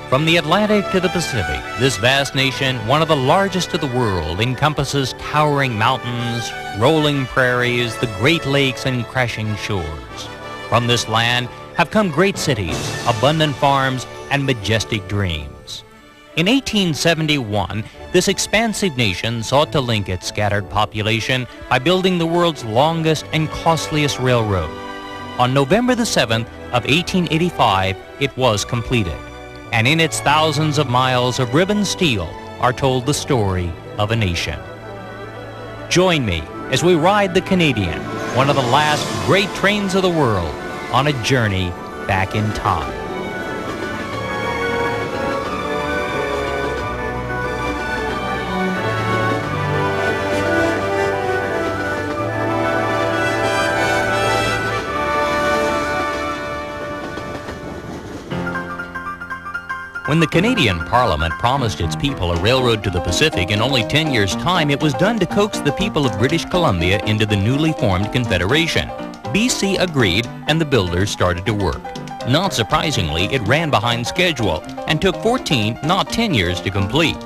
From the Atlantic to the Pacific, this vast nation, one of the largest of the world, encompasses towering mountains, rolling prairies, the Great Lakes, and crashing shores. From this land have come great cities, abundant farms, and majestic dreams. In 1871, this expansive nation sought to link its scattered population by building the world's longest and costliest railroad. On November the 7th of 1885, it was completed. And in its thousands of miles of ribbon steel are told the story of a nation. Join me as we ride the Canadian, one of the last great trains of the world, on a journey back in time. When the Canadian Parliament promised its people a railroad to the Pacific in only 10 years' time, it was done to coax the people of British Columbia into the newly formed Confederation. BC agreed, and the builders started to work. Not surprisingly, it ran behind schedule and took 14, not 10 years to complete.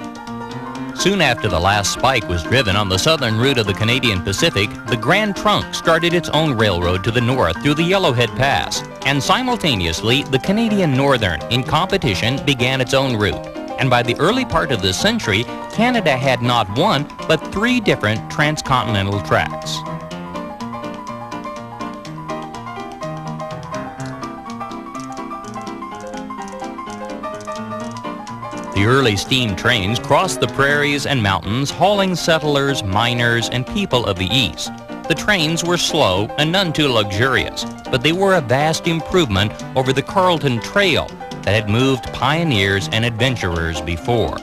Soon after the last spike was driven on the southern route of the Canadian Pacific, the Grand Trunk started its own railroad to the north through the Yellowhead Pass. And simultaneously, the Canadian Northern, in competition, began its own route. And by the early part of this century, Canada had not one, but 3 different transcontinental tracks. The early steam trains crossed the prairies and mountains, hauling settlers, miners, and people of the East. The trains were slow and none too luxurious, but they were a vast improvement over the Carleton Trail that had moved pioneers and adventurers before.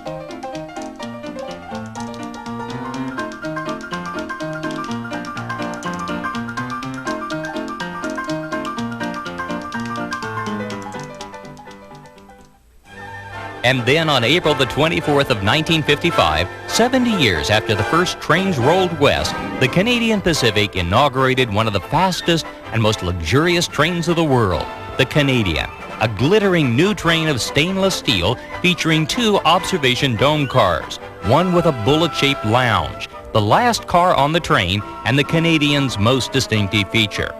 And then on April the 24th of 1955, 70 years after the first trains rolled west, the Canadian Pacific inaugurated one of the fastest and most luxurious trains of the world, the Canadian, a glittering new train of stainless steel featuring 2 observation dome cars, one with a bullet-shaped lounge, the last car on the train and the Canadian's most distinctive feature.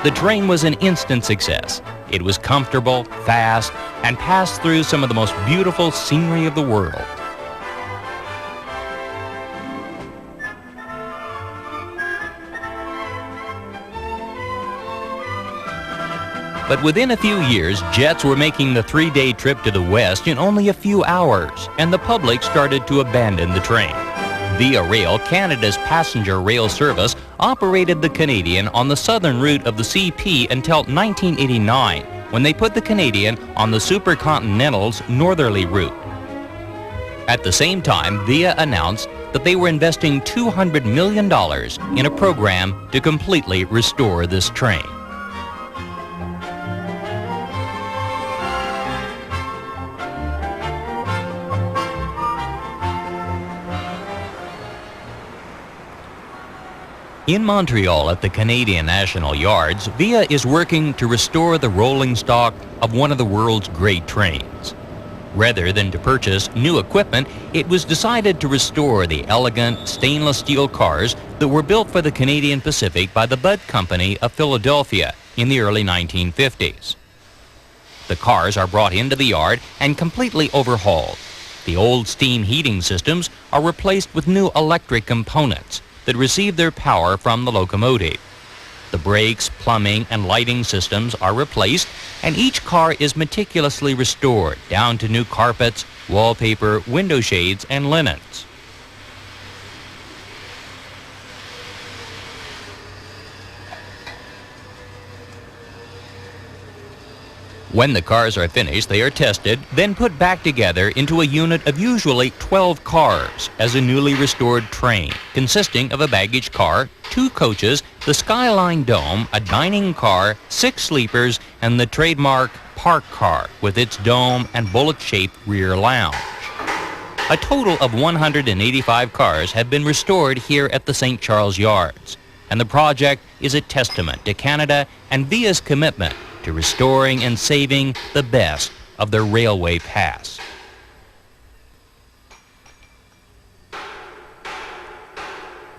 The train was an instant success. It was comfortable, fast, and passed through some of the most beautiful scenery of the world. But within a few years, jets were making the 3-day trip to the west in only a few hours, and the public started to abandon the train. Via Rail, Canada's passenger rail service, operated the Canadian on the southern route of the CP until 1989, when they put the Canadian on the Supercontinental's northerly route. At the same time, Via announced that they were investing $200 million in a program to completely restore this train. In Montreal at the Canadian National Yards, Via is working to restore the rolling stock of one of the world's great trains. Rather than to purchase new equipment, it was decided to restore the elegant stainless steel cars that were built for the Canadian Pacific by the Budd Company of Philadelphia in the early 1950s. The cars are brought into the yard and completely overhauled. The old steam heating systems are replaced with new electric components that receive their power from the locomotive. The brakes, plumbing, and lighting systems are replaced, and each car is meticulously restored down to new carpets, wallpaper, window shades, and linens. When the cars are finished, they are tested, then put back together into a unit of usually 12 cars as a newly restored train, consisting of a baggage car, 2 coaches, the Skyline Dome, a dining car, 6 sleepers, and the trademark park car with its dome and bullet-shaped rear lounge. A total of 185 cars have been restored here at the St. Charles Yards, and the project is a testament to Canada and Via's commitment to restoring and saving the best of their railway past.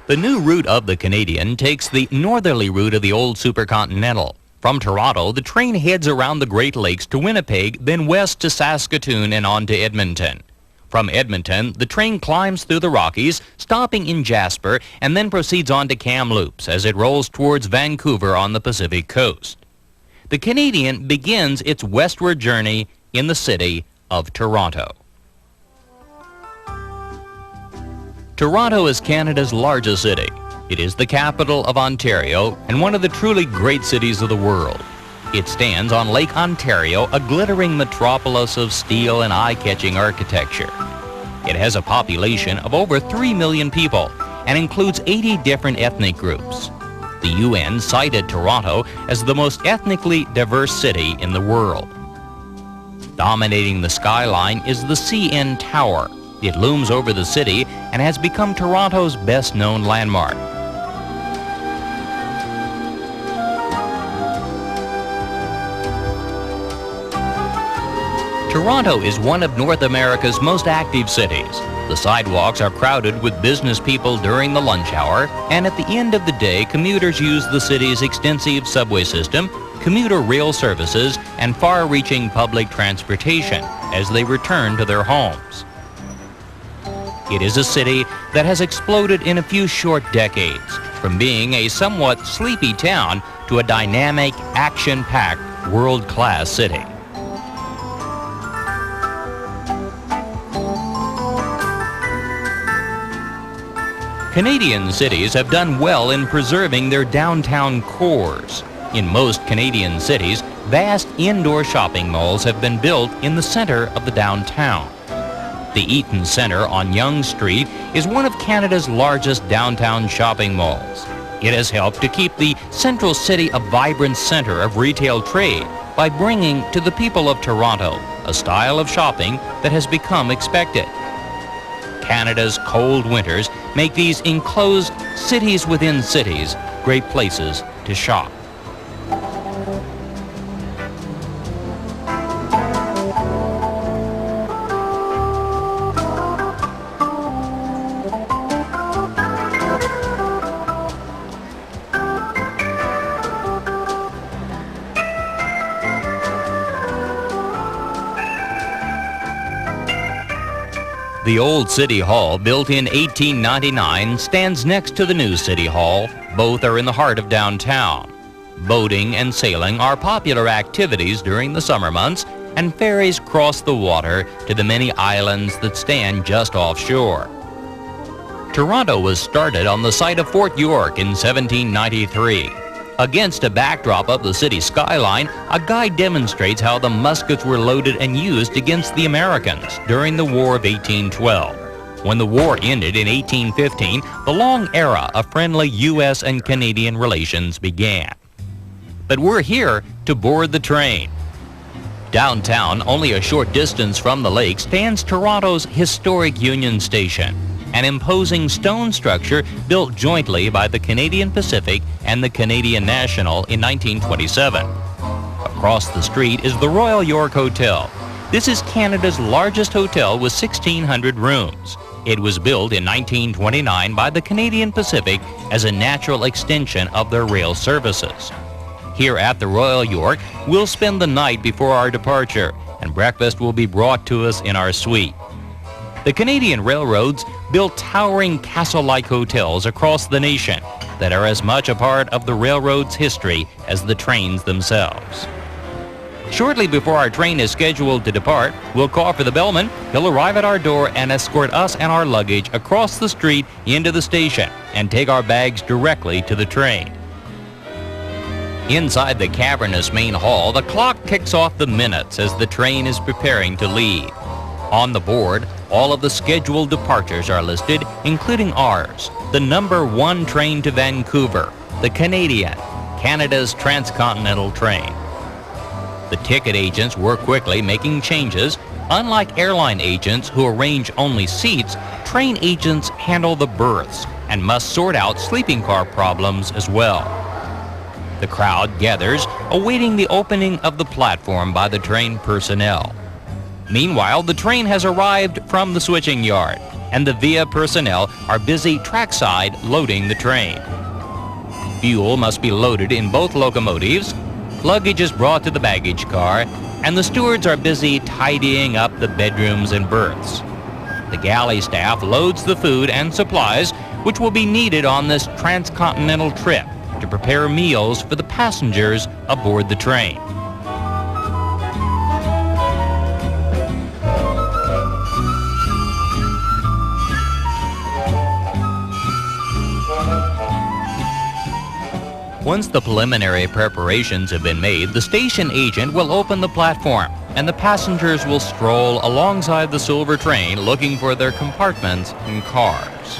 The new route of the Canadian takes the northerly route of the old supercontinental. From Toronto, the train heads around the Great Lakes to Winnipeg, then west to Saskatoon and on to Edmonton. From Edmonton, the train climbs through the Rockies, stopping in Jasper, and then proceeds on to Kamloops as it rolls towards Vancouver on the Pacific coast. The Canadian begins its westward journey in the city of Toronto. Toronto is Canada's largest city. It is the capital of Ontario and one of the truly great cities of the world. It stands on Lake Ontario, a glittering metropolis of steel and eye-catching architecture. It has a population of over 3 million people and includes 80 different ethnic groups. The UN cited Toronto as the most ethnically diverse city in the world. Dominating the skyline is the CN Tower. It looms over the city and has become Toronto's best-known landmark. Toronto is one of North America's most active cities. The sidewalks are crowded with business people during the lunch hour, and at the end of the day, commuters use the city's extensive subway system, commuter rail services, and far-reaching public transportation as they return to their homes. It is a city that has exploded in a few short decades, from being a somewhat sleepy town to a dynamic, action-packed, world-class city. Canadian cities have done well in preserving their downtown cores. In most Canadian cities, vast indoor shopping malls have been built in the center of the downtown. The Eaton Centre on Yonge Street is one of Canada's largest downtown shopping malls. It has helped to keep the central city a vibrant center of retail trade by bringing to the people of Toronto a style of shopping that has become expected. Canada's cold winters make these enclosed cities within cities great places to shop. The old City Hall, built in 1899, stands next to the new City Hall. Both are in the heart of downtown. Boating and sailing are popular activities during the summer months, and ferries cross the water to the many islands that stand just offshore. Toronto was started on the site of Fort York in 1793. Against a backdrop of the city skyline, a guide demonstrates how the muskets were loaded and used against the Americans during the War of 1812. When the war ended in 1815, the long era of friendly U.S. and Canadian relations began. But we're here to board the train. Downtown, only a short distance from the lake, stands Toronto's historic Union Station, an imposing stone structure built jointly by the Canadian Pacific and the Canadian National in 1927. Across the street is the Royal York Hotel. This is Canada's largest hotel with 1,600 rooms. It was built in 1929 by the Canadian Pacific as a natural extension of their rail services. Here at the Royal York, we'll spend the night before our departure, and breakfast will be brought to us in our suite. The Canadian railroads built towering castle-like hotels across the nation that are as much a part of the railroad's history as the trains themselves. Shortly before our train is scheduled to depart, we'll call for the bellman. He'll arrive at our door and escort us and our luggage across the street into the station and take our bags directly to the train. Inside the cavernous main hall, the clock ticks off the minutes as the train is preparing to leave. On the board, all of the scheduled departures are listed, including ours, the number 1 train to Vancouver, the Canadian, Canada's transcontinental train. The ticket agents work quickly, making changes. Unlike airline agents who arrange only seats, train agents handle the berths and must sort out sleeping car problems as well. The crowd gathers, awaiting the opening of the platform by the train personnel. Meanwhile, the train has arrived from the switching yard, and the VIA personnel are busy trackside loading the train. Fuel must be loaded in both locomotives, luggage is brought to the baggage car, and the stewards are busy tidying up the bedrooms and berths. The galley staff loads the food and supplies which will be needed on this transcontinental trip to prepare meals for the passengers aboard the train. Once the preliminary preparations have been made, the station agent will open the platform, and the passengers will stroll alongside the silver train looking for their compartments and cars.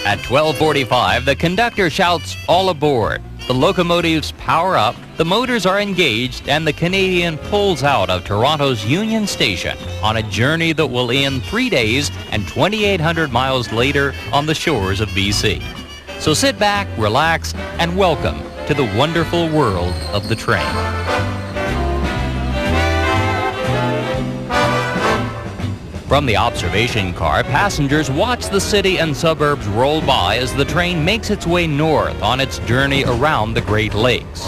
At 12:45, the conductor shouts, "All aboard!" The locomotives power up, the motors are engaged, and the Canadian pulls out of Toronto's Union Station on a journey that will end 3 days and 2,800 miles later on the shores of BC. So sit back, relax, and welcome to the wonderful world of the train. From the observation car, passengers watch the city and suburbs roll by as the train makes its way north on its journey around the Great Lakes.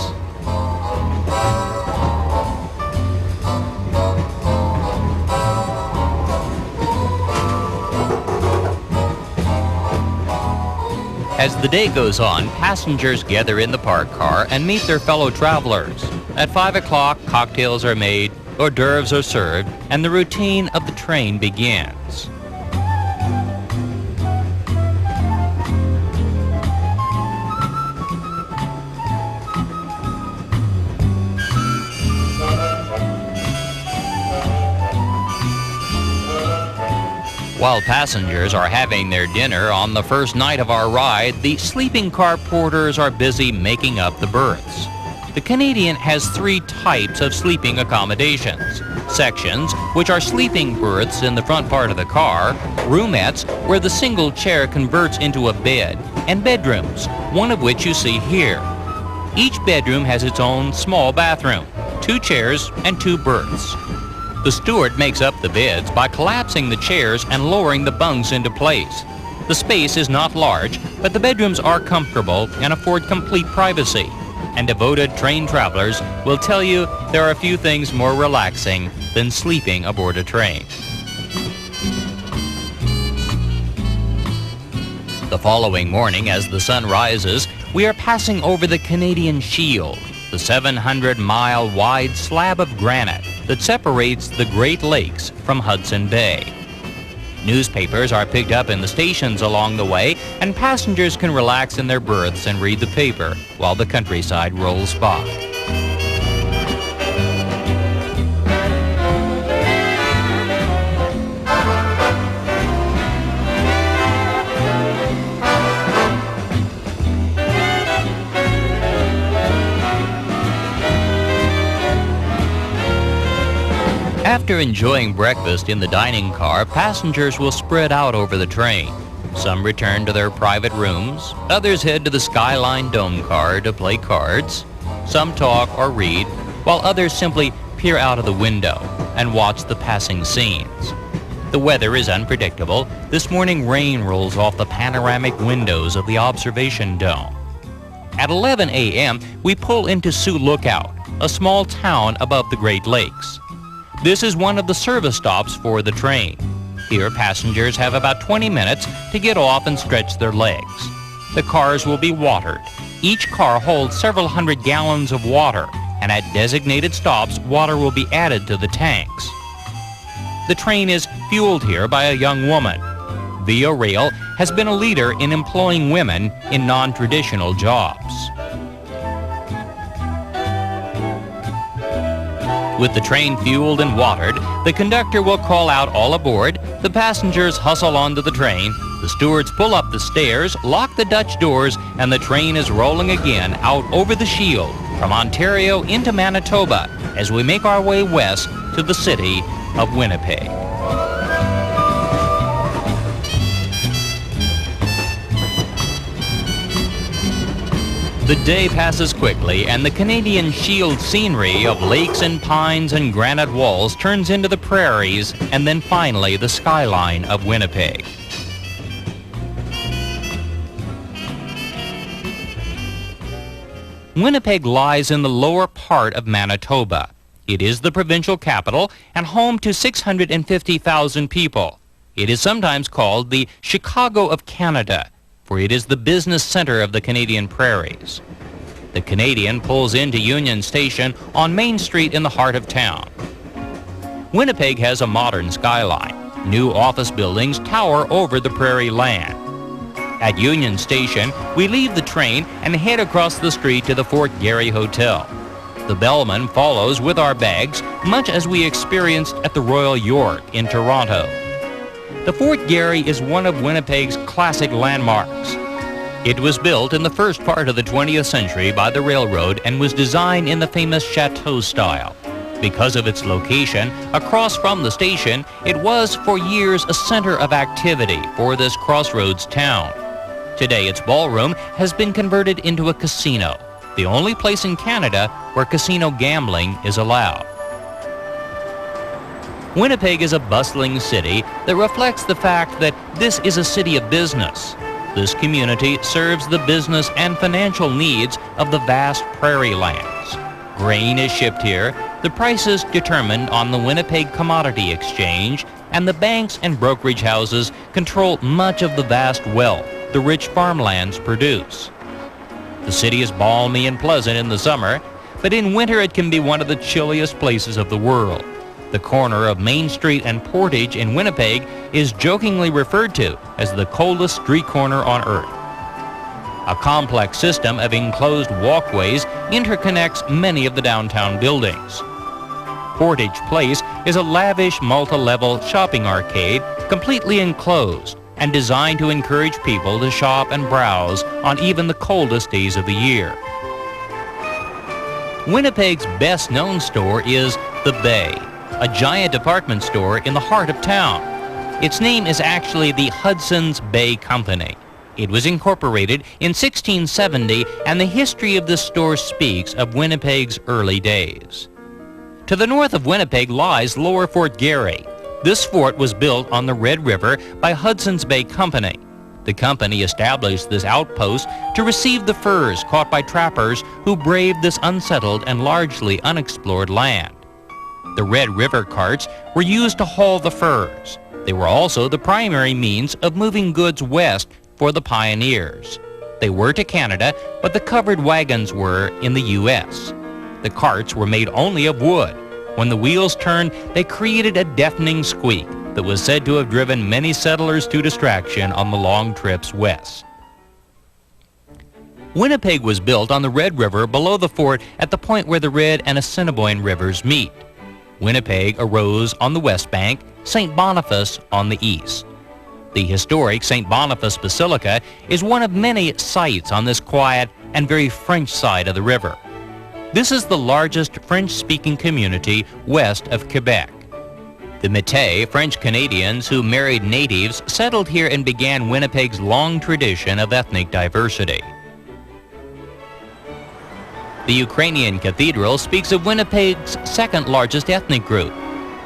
As the day goes on, passengers gather in the parked car and meet their fellow travelers. At 5 o'clock, cocktails are made, hors d'oeuvres are served, and the routine of the train begins. While passengers are having their dinner on the first night of our ride, the sleeping car porters are busy making up the berths. The Canadian has 3 types of sleeping accommodations: sections, which are sleeping berths in the front part of the car, roomettes, where the single chair converts into a bed, and bedrooms, one of which you see here. Each bedroom has its own small bathroom, 2 chairs, and 2 berths. The steward makes up the beds by collapsing the chairs and lowering the bunks into place. The space is not large, but the bedrooms are comfortable and afford complete privacy. And devoted train travelers will tell you there are few things more relaxing than sleeping aboard a train. The following morning, as the sun rises, we are passing over the Canadian Shield, the 700-mile wide slab of granite that separates the Great Lakes from Hudson Bay. Newspapers are picked up in the stations along the way, and passengers can relax in their berths and read the paper while the countryside rolls by. After enjoying breakfast in the dining car, passengers will spread out over the train. Some return to their private rooms, others head to the Skyline Dome car to play cards. Some talk or read, while others simply peer out of the window and watch the passing scenes. The weather is unpredictable. This morning, rain rolls off the panoramic windows of the observation dome. At 11 a.m., we pull into Sioux Lookout, a small town above the Great Lakes. This is one of the service stops for the train. Here, passengers have about 20 minutes to get off and stretch their legs. The cars will be watered. Each car holds several hundred gallons of water, and at designated stops, water will be added to the tanks. The train is fueled here by a young woman. Via Rail has been a leader in employing women in non-traditional jobs. With the train fueled and watered, the conductor will call out all aboard, the passengers hustle onto the train, the stewards pull up the stairs, lock the Dutch doors, and the train is rolling again out over the Shield from Ontario into Manitoba as we make our way west to the city of Winnipeg. The day passes quickly, and the Canadian Shield scenery of lakes and pines and granite walls turns into the prairies, and then finally the skyline of Winnipeg. Winnipeg lies in the lower part of Manitoba. It is the provincial capital and home to 650,000 people. It is sometimes called the Chicago of Canada, for it is the business center of the Canadian prairies. The Canadian pulls into Union Station on Main Street in the heart of town. Winnipeg has a modern skyline. New office buildings tower over the prairie land. At Union Station, we leave the train and head across the street to the Fort Garry Hotel. The bellman follows with our bags, much as we experienced at the Royal York in Toronto. The Fort Garry is one of Winnipeg's classic landmarks. It was built in the first part of the 20th century by the railroad and was designed in the famous chateau style. Because of its location, across from the station, it was for years a center of activity for this crossroads town. Today, its ballroom has been converted into a casino, the only place in Canada where casino gambling is allowed. Winnipeg is a bustling city that reflects the fact that this is a city of business. This community serves the business and financial needs of the vast prairie lands. Grain is shipped here, the prices determined on the Winnipeg Commodity Exchange, and the banks and brokerage houses control much of the vast wealth the rich farmlands produce. The city is balmy and pleasant in the summer, but in winter it can be one of the chilliest places of the world. The corner of Main Street and Portage in Winnipeg is jokingly referred to as the coldest street corner on earth. A complex system of enclosed walkways interconnects many of the downtown buildings. Portage Place is a lavish multi-level shopping arcade completely enclosed and designed to encourage people to shop and browse on even the coldest days of the year. Winnipeg's best-known store is The Bay, a giant department store in the heart of town. Its name is actually the Hudson's Bay Company. It was incorporated in 1670, and the history of this store speaks of Winnipeg's early days. To the north of Winnipeg lies Lower Fort Garry. This fort was built on the Red River by Hudson's Bay Company. The company established this outpost to receive the furs caught by trappers who braved this unsettled and largely unexplored land. The Red River carts were used to haul the furs. They were also the primary means of moving goods west for the pioneers. They were to Canada, but the covered wagons were in the U.S. The carts were made only of wood. When the wheels turned, they created a deafening squeak that was said to have driven many settlers to distraction on the long trips west. Winnipeg was built on the Red River below the fort at the point where the Red and Assiniboine rivers meet. Winnipeg arose on the west bank, St. Boniface on the east. The historic St. Boniface Basilica is one of many sites on this quiet and very French side of the river. This is the largest French-speaking community west of Quebec. The Métis, French Canadians who married natives, settled here and began Winnipeg's long tradition of ethnic diversity. The Ukrainian Cathedral speaks of Winnipeg's second largest ethnic group.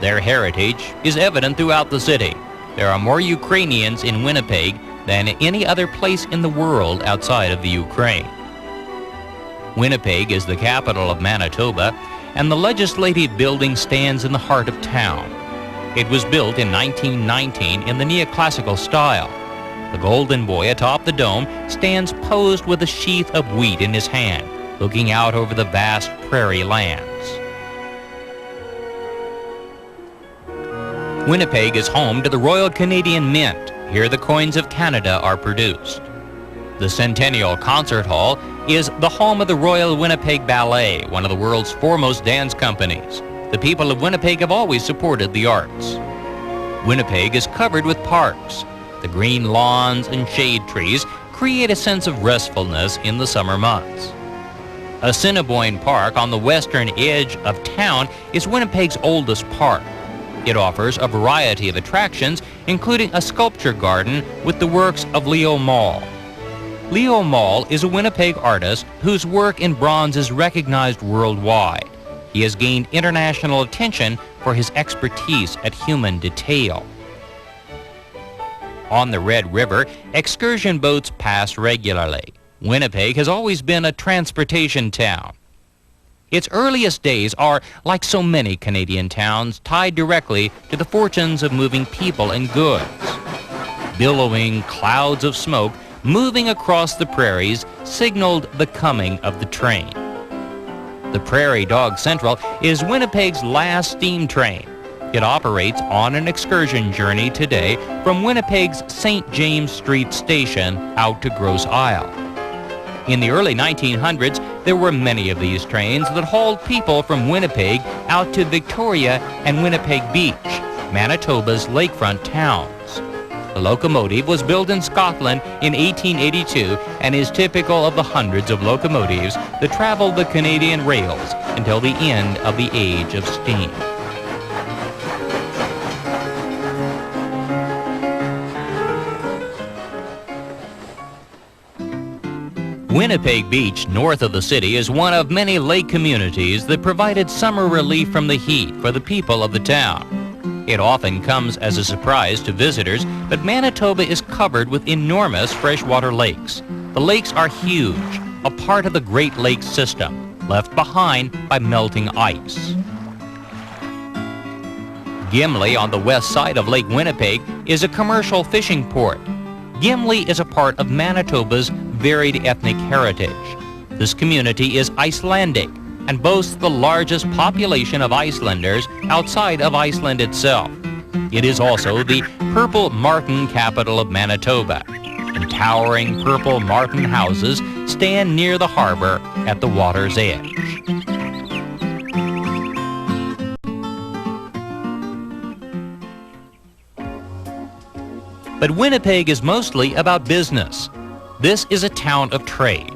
Their heritage is evident throughout the city. There are more Ukrainians in Winnipeg than any other place in the world outside of the Ukraine. Winnipeg is the capital of Manitoba, and the legislative building stands in the heart of town. It was built in 1919 in the neoclassical style. The golden boy atop the dome stands posed with a sheath of wheat in his hand, looking out over the vast prairie lands. Winnipeg is home to the Royal Canadian Mint. Here the coins of Canada are produced. The Centennial Concert Hall is the home of the Royal Winnipeg Ballet, one of the world's foremost dance companies. The people of Winnipeg have always supported the arts. Winnipeg is covered with parks. The green lawns and shade trees create a sense of restfulness in the summer months. Assiniboine Park on the western edge of town is Winnipeg's oldest park. It offers a variety of attractions, including a sculpture garden with the works of Leo Mall. Leo Mall is a Winnipeg artist whose work in bronze is recognized worldwide. He has gained international attention for his expertise at human detail. On the Red River, excursion boats pass regularly. Winnipeg has always been a transportation town. Its earliest days are, like so many Canadian towns, tied directly to the fortunes of moving people and goods. Billowing clouds of smoke moving across the prairies signaled the coming of the train. The Prairie Dog Central is Winnipeg's last steam train. It operates on an excursion journey today from Winnipeg's St. James Street station out to Grosse Isle. In the early 1900s, there were many of these trains that hauled people from Winnipeg out to Victoria and Winnipeg Beach, Manitoba's lakefront towns. The locomotive was built in Scotland in 1882 and is typical of the hundreds of locomotives that traveled the Canadian rails until the end of the age of steam. Winnipeg Beach, north of the city, is one of many lake communities that provided summer relief from the heat for the people of the town. It often comes as a surprise to visitors, but Manitoba is covered with enormous freshwater lakes. The lakes are huge, a part of the Great Lakes system, left behind by melting ice. Gimli, on the west side of Lake Winnipeg, is a commercial fishing port. Gimli is a part of Manitoba's varied ethnic heritage. This community is Icelandic and boasts the largest population of Icelanders outside of Iceland itself. It is also the Purple Martin capital of Manitoba, and towering purple martin houses stand near the harbor at the water's edge. But Winnipeg is mostly about business. This is a town of trade.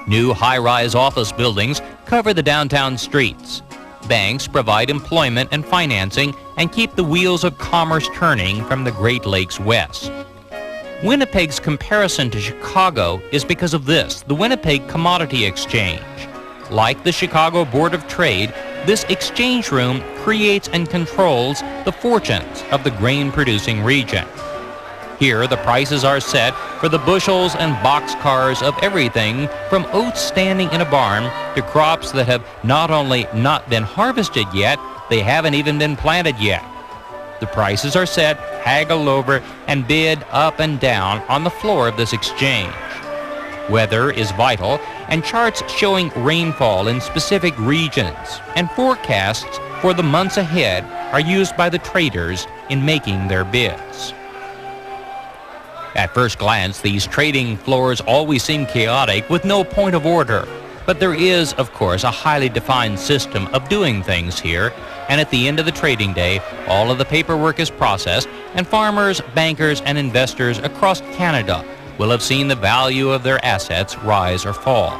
New high-rise office buildings cover the downtown streets. Banks provide employment and financing and keep the wheels of commerce turning from the Great Lakes west. Winnipeg's comparison to Chicago is because of this, the Winnipeg Commodity Exchange. Like the Chicago Board of Trade, this exchange room creates and controls the fortunes of the grain-producing region. Here, the prices are set for the bushels and boxcars of everything from oats standing in a barn to crops that have not only not been harvested yet, they haven't even been planted yet. The prices are set, haggled over, and bid up and down on the floor of this exchange. Weather is vital, and charts showing rainfall in specific regions and forecasts for the months ahead are used by the traders in making their bids. At first glance, these trading floors always seem chaotic with no point of order. But there is, of course, a highly defined system of doing things here, and at the end of the trading day, all of the paperwork is processed, and farmers, bankers, and investors across Canada will have seen the value of their assets rise or fall.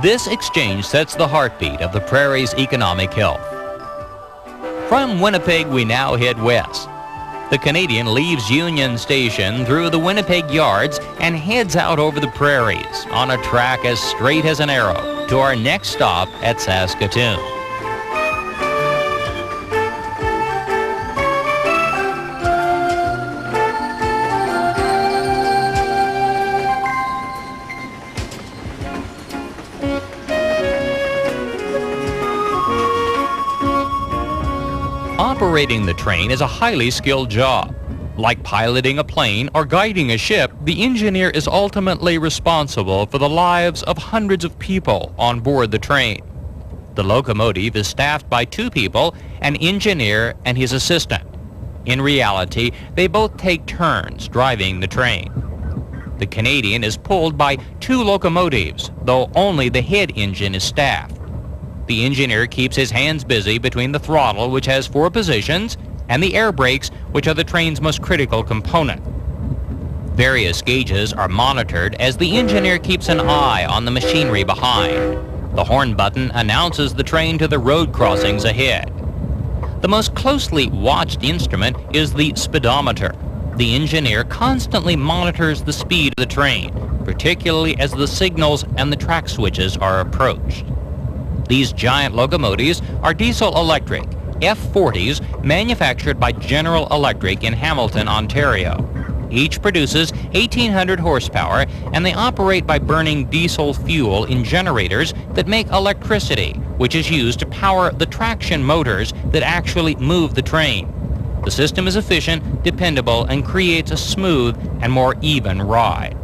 This exchange sets the heartbeat of the prairie's economic health. From Winnipeg, we now head west. The Canadian leaves Union Station through the Winnipeg yards and heads out over the prairies on a track as straight as an arrow to our next stop at Saskatoon. Operating the train is a highly skilled job. Like piloting a plane or guiding a ship, the engineer is ultimately responsible for the lives of hundreds of people on board the train. The locomotive is staffed by two people, an engineer and his assistant. In reality, they both take turns driving the train. The Canadian is pulled by two locomotives, though only the head engine is staffed. The engineer keeps his hands busy between the throttle, which has 4 positions, and the air brakes, which are the train's most critical component. Various gauges are monitored as the engineer keeps an eye on the machinery behind. The horn button announces the train to the road crossings ahead. The most closely watched instrument is the speedometer. The engineer constantly monitors the speed of the train, particularly as the signals and the track switches are approached. These giant locomotives are diesel-electric F-40s manufactured by General Electric in Hamilton, Ontario. Each produces 1,800 horsepower, and they operate by burning diesel fuel in generators that make electricity, which is used to power the traction motors that actually move the train. The system is efficient, dependable, and creates a smooth and more even ride.